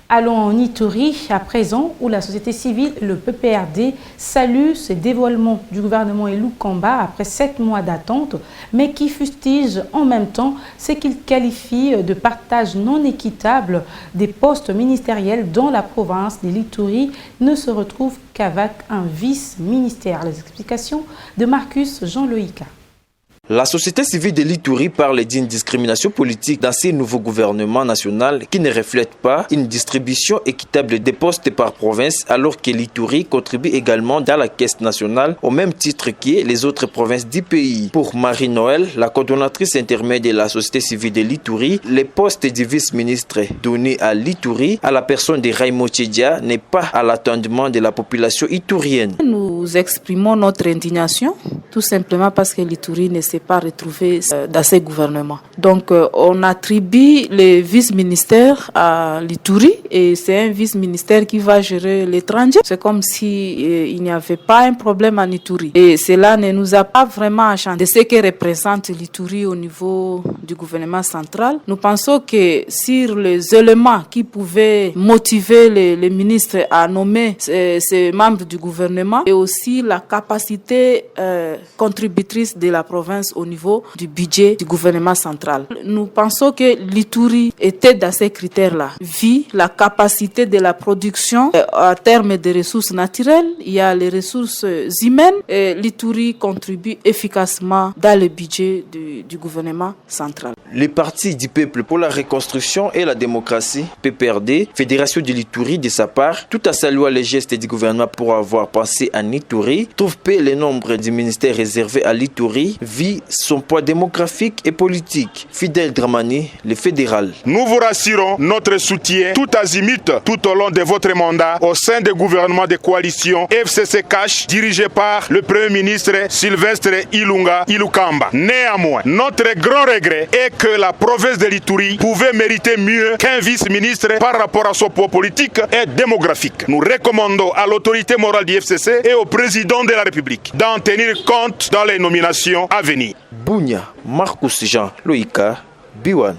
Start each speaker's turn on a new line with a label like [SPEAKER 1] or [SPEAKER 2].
[SPEAKER 1] Allons en Ituri à présent où la société civile, le PPRD, salue ce dévoilement du gouvernement Elou Kamba après 7 mois d'attente, mais qui fustige en même temps ce qu'il qualifie de partage non équitable des postes ministériels dont la province de l'Ituri ne se retrouve qu'avec un vice-ministère. Les explications de Marcus Jean-Loïka.
[SPEAKER 2] La société civile de l'Ituri parle d'une discrimination politique dans ce nouveau gouvernement national qui ne reflète pas une distribution équitable des postes par province, alors que l'Ituri contribue également dans la caisse nationale au même titre que les autres provinces du pays. Pour Marie-Noël, la coordonnatrice intermédiaire de la société civile de l'Ituri, les postes du vice-ministre donnés à l'Ituri à la personne de Raimo Tchedia n'est pas à l'attendement de la population iturienne.
[SPEAKER 3] Nous exprimons notre indignation tout simplement parce que l'Ituri ne s'est pas retrouvé dans ces gouvernements. Donc on attribue les vice-ministères à l'Ituri et c'est un vice-ministère qui va gérer l'étranger. C'est comme si il n'y avait pas un problème en Ituri. Et cela ne nous a pas vraiment enchanté de ce que représente l'Ituri au niveau du gouvernement central. Nous pensons que sur les éléments qui pouvaient motiver les ministres à nommer ces membres du gouvernement et aussi la capacité contributrice de la province au niveau du budget du gouvernement central. Nous pensons que l'Ituri était dans ces critères-là. Vu la capacité de la production en termes de ressources naturelles, il y a les ressources humaines et l'Ituri contribue efficacement dans le budget du gouvernement central.
[SPEAKER 2] Le Parti du peuple pour la reconstruction et la démocratie, PPRD, Fédération de l'Ituri de sa part, tout en saluant les gestes du gouvernement pour avoir pensé à l'Ituri, trouve que le nombre du ministères réservés à l'Ituri vit son poids démographique et politique. Fidèle Dramani, le fédéral.
[SPEAKER 4] Nous vous rassurons notre soutien tout azimut tout au long de votre mandat au sein du gouvernement de coalition FCC Cash dirigé par le Premier ministre Sylvestre Ilunga Kamba. Néanmoins, notre grand regret est que la province de l'Ituri pouvait mériter mieux qu'un vice-ministre par rapport à son poids politique et démographique. Nous recommandons à l'autorité morale du FCC et au président de la République d'en tenir compte dans les nominations à venir.
[SPEAKER 2] Bunya, Marcus Jean, Loïka, Biwan.